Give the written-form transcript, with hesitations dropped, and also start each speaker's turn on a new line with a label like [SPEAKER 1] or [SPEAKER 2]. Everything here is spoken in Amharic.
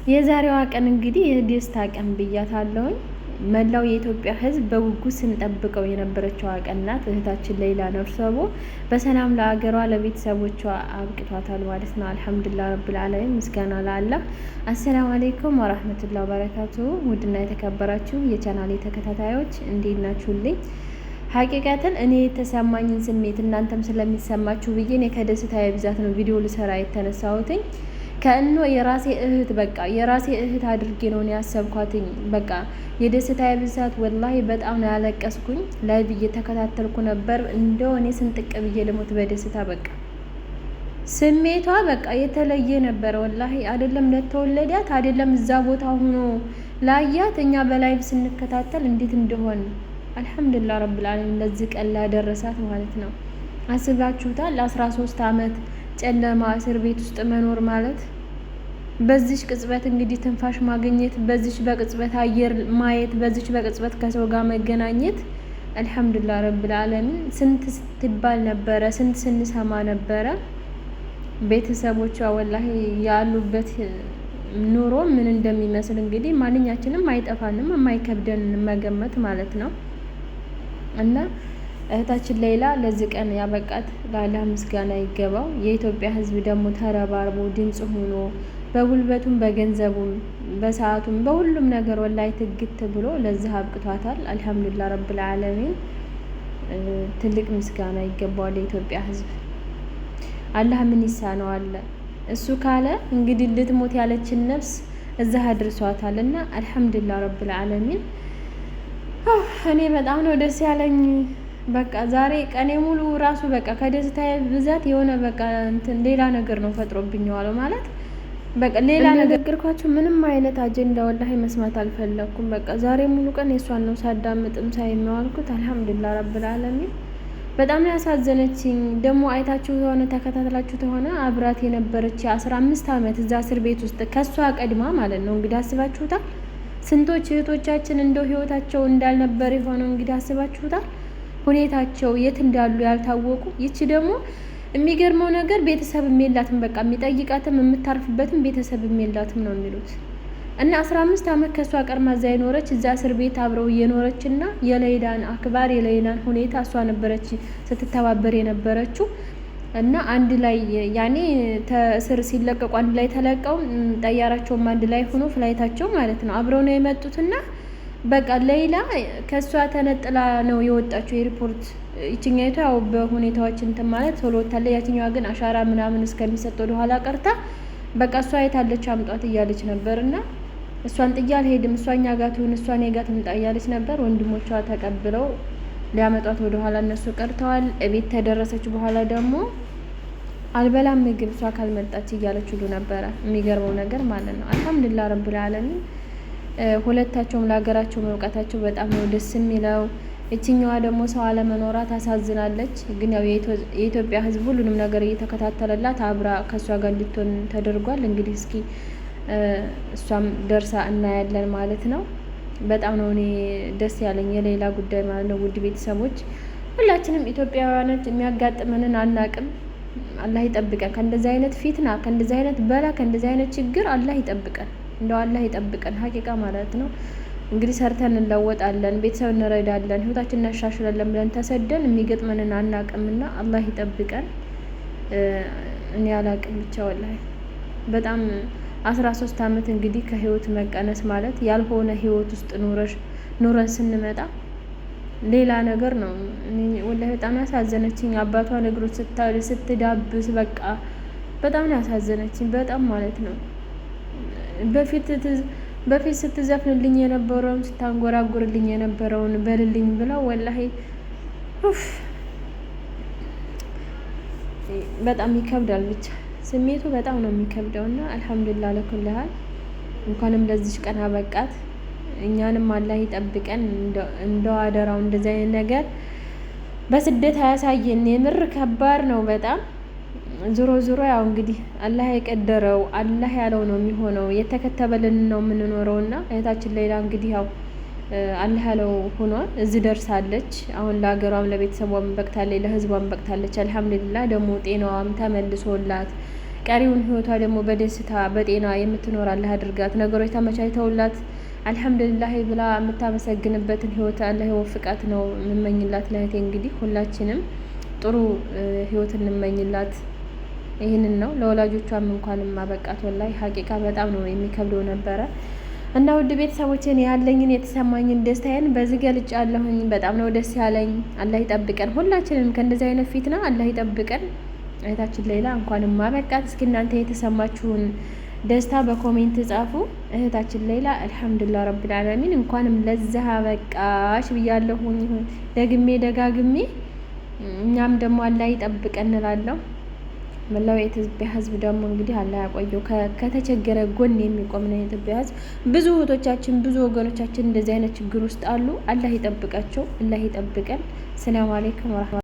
[SPEAKER 1] የዛሬዋ ቀን እንግዲህ የደስታ ቀን ብያታለሁኝ። መላው የኢትዮጵያ ሕዝብ በጉጉት ስንጠብቀው የነበረችዋ ቀን ናት። እህታችን ሌይላ ነርሶቦ በሰላም ለሀገሯ ለቤተሰቦቿ አብቅቷታል ማለት ነው። አልሐምዱሊላህ ረብል ዓለሚን፣ ምስጋና ለአላህ። አሰላሙ አለይኩም ወራህመቱላሂ ወበረካቱ። ውድና የተከበራችሁ የቻናሌ ተከታታዮች እንዴት ናችሁልኝ? ሀቂቀትን እኔ የተሰማኝን ስሜት እናንተም ስለሚሰማችሁ ብዬ እኔ ከደስታ ብዛት ነው ቪዲዮ ልሰራ የተነሳሁትኝ። ከእኖ የራሴ እህት በቃ የራሴ እህት አድርጌ ነው ያሰብኳትኝ። በቃ የደስታ ብዛት ወላሂ በጣም ነው ያለቀስኩኝ። ላይቭ እየተከታተልኩ ነበር። እንደው እኔ ስንጥቅ ብዬ ልሞት በደስታ በቃ ስሜቷ በቃ የተለየ ነበር ወላሂ። አይደለም ለተወለዳት አይደለም እዛ ቦታ ሆኖ ላያት እኛ በላይቭ ስንከታተል እንዴት እንደሆን አልሐምዱሊላህ ረብል ዓለሚን ለዚህ ቀን ላደረሳት ማለት ነው። አስባችሁታል? ለ13 ዓመት ጨለማ እስር ቤት ውስጥ መኖር ማለት በዚች ቅጽበት እንግዲህ ትንፋሽ ማግኘት፣ በዚች በቅጽበት አየር ማየት፣ በዚች በቅጽበት ከሰው ጋር መገናኘት አልሐምዱሊላህ ረብል ዓለሚን። ስንት ስትባል ነበረ፣ ስንት ስንሰማ ነበረ። ቤተሰቦቿ ወላሂ ያሉበት ኑሮ ምን እንደሚመስል እንግዲህ ማንኛችንም አይጠፋንም፣ የማይከብደን መገመት ማለት ነው። እና እህታችን ሌይላ ለዚህ ቀን ያበቃት ለአላህ ምስጋና ይገባው። የኢትዮጵያ ሕዝብ ደግሞ ተረባርቦ ድምጽ ሆኖ በጉልበቱም በገንዘቡም በሰዓቱም በሁሉም ነገር ወላይ ትግት ብሎ ለዚህ አብቅቷታል። አልሐምዱሊላህ ረብል ዓለሚን ትልቅ ምስጋና ይገባዋል የኢትዮጵያ ሕዝብ። አላህ ምን ይሳነዋል? እሱ ካለ እንግዲህ ልትሞት ያለችን ነፍስ እዛ አድርሷታል። እና አልሐምዱሊላህ ረብል ዓለሚን እኔ በጣም ነው ደስ ያለኝ። በቃ ዛሬ ቀኔ ሙሉ ራሱ በቃ ከደስታ ብዛት የሆነ በቃ እንትን ሌላ ነገር ነው ፈጥሮብኝ ዋለው ማለት በቃ ሌላ ነገርኳችሁ። ምንም አይነት አጀንዳ ወላሂ መስማት አልፈለኩም። በቃ ዛሬ ሙሉ ቀን የሷን ነው ሳዳምጥም ሳይመዋልኩት። አልሐምዱሊላህ ረብል ዓለሚን በጣም ነው ያሳዘነችኝ። ደግሞ አይታችሁ ከሆነ ተከታትላችሁ ከሆነ አብራት የነበረች 15 ዓመት እዛ እስር ቤት ውስጥ ከሷ ቀድማ ማለት ነው እንግዲህ አስባችሁታል። ስንቶች እህቶቻችን እንደው ህይወታቸው እንዳልነበር የሆነው እንግዲህ አስባችሁታል። ሁኔታቸው የት እንዳሉ ያልታወቁ። ይቺ ደግሞ የሚገርመው ነገር ቤተሰብም የላትም። በቃ የሚጠይቃትም የምታርፍበትም ቤተሰብም የላትም ነው የሚሉት። እና 15 ዓመት ከሷ ቀርማ እዛ የኖረች እዛ እስር ቤት አብረው እየኖረች እና የሌይላን አክባር የሌይላን ሁኔታ እሷ ነበረች ስትተባበር የነበረችው። እና አንድ ላይ ያኔ ተእስር ሲለቀቁ አንድ ላይ ተለቀው ጠያራቸውም አንድ ላይ ሆኖ ፍላይታቸው ማለት ነው አብረው ነው የመጡትና በቃ ሌይላ ከሷ ተነጥላ ነው የወጣችው የሪፖርት። ይችኛይቷ ያው በሁኔታዎች እንትን ማለት ቶሎ ወጣለች። ያችኛዋ ግን አሻራ ምናምን እስከሚሰጥ ወደ ኋላ ቀርታ በቃ እሷ የታለች አምጧት እያለች ነበርና እሷን ጥያ አልሄድም፣ እሷኛ ጋር ትሁን፣ እሷን ጋር ትምጣ እያለች ነበር። ወንድሞቿ ተቀብለው ሊያመጧት ወደ ኋላ እነሱ ቀርተዋል። እቤት ተደረሰች በኋላ ደግሞ አልበላም ምግብ እሷ ካልመጣች እያለች ሁሉ ነበረ። የሚገርመው ነገር ማለት ነው። አልሐምዱሊላህ ረብል ዓለሚን ሁለታቸውም ለሀገራቸው መብቃታቸው በጣም ነው ደስ የሚለው። እችኛዋ ደግሞ ሰው አለመኖሯ ታሳዝናለች። ግን ያው የኢትዮጵያ ሕዝብ ሁሉንም ነገር እየተከታተለላት አብራ ከእሷ ጋር እንድትሆን ተደርጓል። እንግዲህ እስኪ እሷም ደርሳ እናያለን ማለት ነው። በጣም ነው እኔ ደስ ያለኝ የሌላ ጉዳይ ማለት ነው። ውድ ቤተሰቦች ሁላችንም ኢትዮጵያውያኖች የሚያጋጥመንን አናቅም። አላህ ይጠብቀን ከእንደዚህ አይነት ፊትና፣ ከእንደዚህ አይነት በላ፣ ከእንደዚህ አይነት ችግር አላህ ይጠብቀን። እንደው አላህ ይጠብቀን ሀቂቃ ማለት ነው። እንግዲህ ሰርተን እንለወጣለን፣ ቤተሰብ እንረዳለን፣ ህይወታችን እናሻሽላለን ብለን ተሰደን የሚገጥመንን አናቅምና አላህ ይጠብቀን። እኔ አላቅም ብቻ ወላሂ በጣም 13 ዓመት እንግዲህ ከህይወት መቀነስ ማለት ያልሆነ ህይወት ውስጥ ኑረን ስንመጣ ሌላ ነገር ነው። ወላሂ በጣም ያሳዘነችኝ አባቷን እግሮች ስትዳብስ በቃ በጣም ያሳዘነችኝ በጣም ማለት ነው። በፊት ስትዘፍንልኝ የነበረውን ስታንጎራጉርልኝ የነበረውን በልልኝ ብለው ወላሂ በጣም ይከብዳል። ብቻ ስሜቱ በጣም ነው የሚከብደውና አልሐምዱሊላህ ለኩልሃል እንኳንም ለዚች ቀን አበቃት። እኛንም አላህ ይጠብቀን። እንደው አደራው እንደዚህ አይነት ነገር በስደት አያሳየን። የምር ከባድ ነው በጣም። ዞሮ ዞሮ ያው እንግዲህ አላህ የቀደረው አላህ ያለው ነው የሚሆነው። የተከተበልን ነው የምንኖረውና እህታችን ሌይላ እንግዲህ ያው አላህ ያለው ሆኗል። እዚህ ደርሳለች። አሁን ለሀገሯም ለቤተሰቧም በቅታለች፣ ለህዝቧም በቅታለች። አልሐምዱሊላህ ደግሞ ጤናዋም ተመልሶላት ቀሪውን ህይወቷ ደግሞ በደስታ በጤና የምትኖር አላህ አድርጋት። ነገሮች ተመቻችተውላት አልሐምዱሊላህ ብላ የምታመሰግንበትን ህይወት አላህ ይወፍቃት ነው የምመኝላት ለእህቴ። እንግዲህ ሁላችንም ጥሩ ህይወት እንመኝላት። ይህንን ነው ለወላጆቿም እንኳንም ማበቃት። ወላሂ ሀቂቃ በጣም ነው የሚከብደው ነበረ። እና ውድ ቤተሰቦችን ያለኝን የተሰማኝን ደስታዬን በዚህ ገልጫለሁኝ። በጣም ነው ደስ ያለኝ። አላህ ይጠብቀን ሁላችንም ከእንደዚህ አይነት ፊትና አላህ ይጠብቀን። እህታችን ሌላ እንኳንም ማበቃት። እስኪ እናንተ የተሰማችሁን ደስታ በኮሜንት ጻፉ። እህታችን ሌላ አልሐምዱሊላህ ረብል ዓለሚን እንኳንም ለዛ በቃሽ ብያለሁኝ ደግሜ ደጋግሜ። እኛም ደግሞ አላህ ይጠብቀን እንላለሁ። መላው የኢትዮጵያ ሕዝብ ደግሞ እንግዲህ አላህ ያቆየው። ከተቸገረ ጎን የሚቆም ነው የኢትዮጵያ ሕዝብ። ብዙ እህቶቻችን ብዙ ወገኖቻችን እንደዚህ አይነት ችግር ውስጥ አሉ። አላህ ይጠብቃቸው፣ አላህ ይጠብቀን። ሰላም አለይኩም ወራህመቱላህ